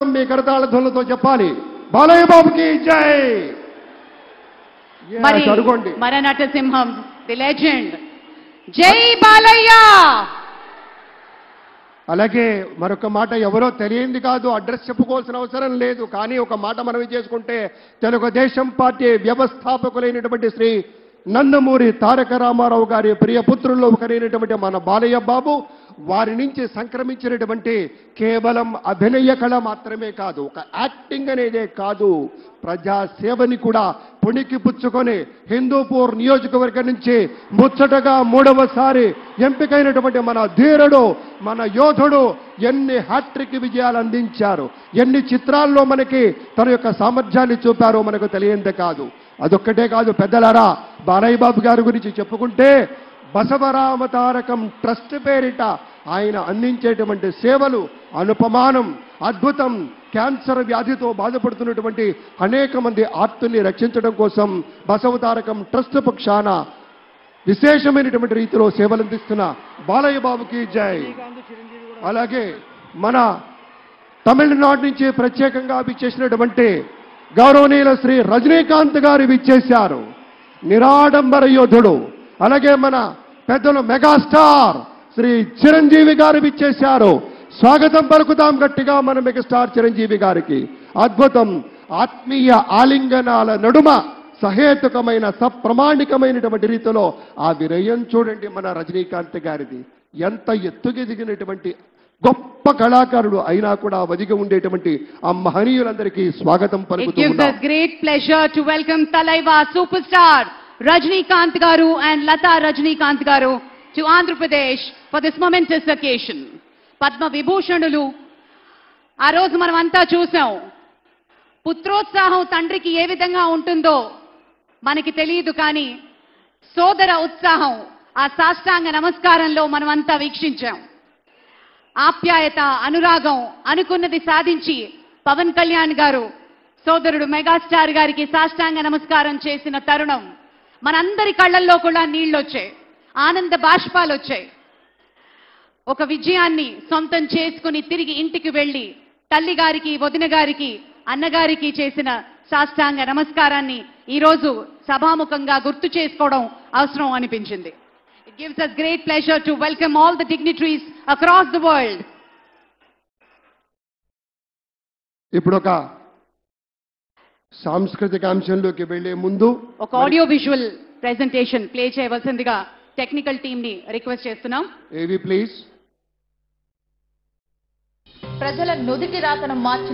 మీ కరతాళ ధ్వనులతో చెప్పాలి బాలయ్య బాబుకి జై. మరి అడుగోండి మన నటసింహం ది లెజెండ్ జై బాలయ్య. అలాగే మరొక మాట ఎవరో తెలియంది కాదు, అడ్రస్ చెప్పుకోవాల్సిన అవసరం లేదు. కానీ ఒక మాట మనవి చేసుకుంటే తెలుగుదేశం పార్టీ వ్యవస్థాపకులైనటువంటి శ్రీ నందమూరి తారక రామారావు గారి ప్రియపుత్రుల్లో ఒకరైనటువంటి మన బాలయ్య బాబు వారి నుంచి సంక్రమించినటువంటి కేవలం అభినయ కళ మాత్రమే కాదు, ఒక యాక్టింగ్ అనేదే కాదు, ప్రజాసేవని కూడా పుణికి పుచ్చుకొని హిందూపూర్ నియోజకవర్గం నుంచి ముచ్చటగా 3వసారి ఎంపికైనటువంటి మన ధీరుడు, మన యోధుడు ఎన్ని హ్యాట్రిక్ విజయాలు అందించారు, ఎన్ని చిత్రాల్లో మనకి తన యొక్క సామర్థ్యాన్ని చూపారో మనకు తెలియందే కాదు. అదొక్కటే కాదు పెద్దలారా, బాలయ్య బాబు గారి గురించి చెప్పుకుంటే బసవరామ తారకం ట్రస్ట్ పేరిట ఆయన అందించేటువంటి సేవలు అనుపమానం, అద్భుతం. క్యాన్సర్ వ్యాధితో బాధపడుతున్నటువంటి అనేక మంది ఆర్తుల్ని రక్షించడం కోసం బసవ తారకం ట్రస్ట్ పక్షాన విశేషమైనటువంటి రీతిలో సేవలు అందిస్తున్న బాలయ్య బాబుకి జై. అలాగే మన తమిళనాడు నుంచి ప్రత్యేకంగా విచ్చేసినటువంటి గౌరవనీయుల శ్రీ రజనీకాంత్ గారు విచ్చేశారు, నిరాడంబర యోధుడు. అలాగే మన పెద్దలు మెగాస్టార్ శ్రీ చిరంజీవి గారు విచ్చేశారు. స్వాగతం పలుకుతాం గట్టిగా మన మెగాస్టార్ చిరంజీవి గారికి. అద్భుతం. ఆత్మీయ ఆలింగనాల నడుమ సహేతుకమైన సప్రమాణికమైనటువంటి రీతిలో ఆ వినయం చూడండి మన రజనీకాంత్ గారిది. ఎంత ఎత్తుకెదిగినటువంటి గొప్ప కళాకారుడు అయినా కూడా వదిగి ఉండేటువంటి ఆ మహనీయులందరికీ స్వాగతం పలుకుతూ It gives us great pleasure to welcome Talaiva superstar Rajnikant Garu and Lata Rajnikant Garu to Andhra Pradesh for this momentous occasion. Padma Vibhushanulu ఆ రోజు మనం అంతా చూసాం. పుత్రోత్సాహం తండ్రికి ఏ విధంగా ఉంటుందో మనకి తెలియదు, కానీ సోదర ఉత్సాహం ఆ సాష్టాంగ నమస్కారంలో మనమంతా వీక్షించాం. ఆప్యాయత, అనురాగం, అనుకున్నది సాధించి పవన్ కళ్యాణ్ గారు సోదరుడు మెగాస్టార్ గారికి సాష్టాంగ నమస్కారం చేసిన తరుణం మనందరి కళ్ళల్లో కూడా నీళ్లొచ్చాయి, ఆనంద బాష్పాలు వచ్చాయి. ఒక విజయాన్ని సొంతం చేసుకుని తిరిగి ఇంటికి వెళ్లి తల్లి గారికి, వదిన గారికి, అన్నగారికి చేసిన సాష్టాంగ నమస్కారాన్ని ఈరోజు సభాముఖంగా గుర్తు చేసుకోవడం అవసరం అనిపించింది. It gives us great pleasure to welcome all the dignitaries across the world. ఇప్పుడు ఒక సాంస్కృతిక అంశంలోకి వెళ్లే ముందు ఒక ఆడియో విజువల్ ప్రెజెంటేషన్ ప్లే చేయవలసిందిగా టెక్నికల్ టీమ్ ని రిక్వెస్ట్ చేస్తున్నాం. ఏవి ప్లీజ్. ప్రజల నుదిటి రాతను మార్చిన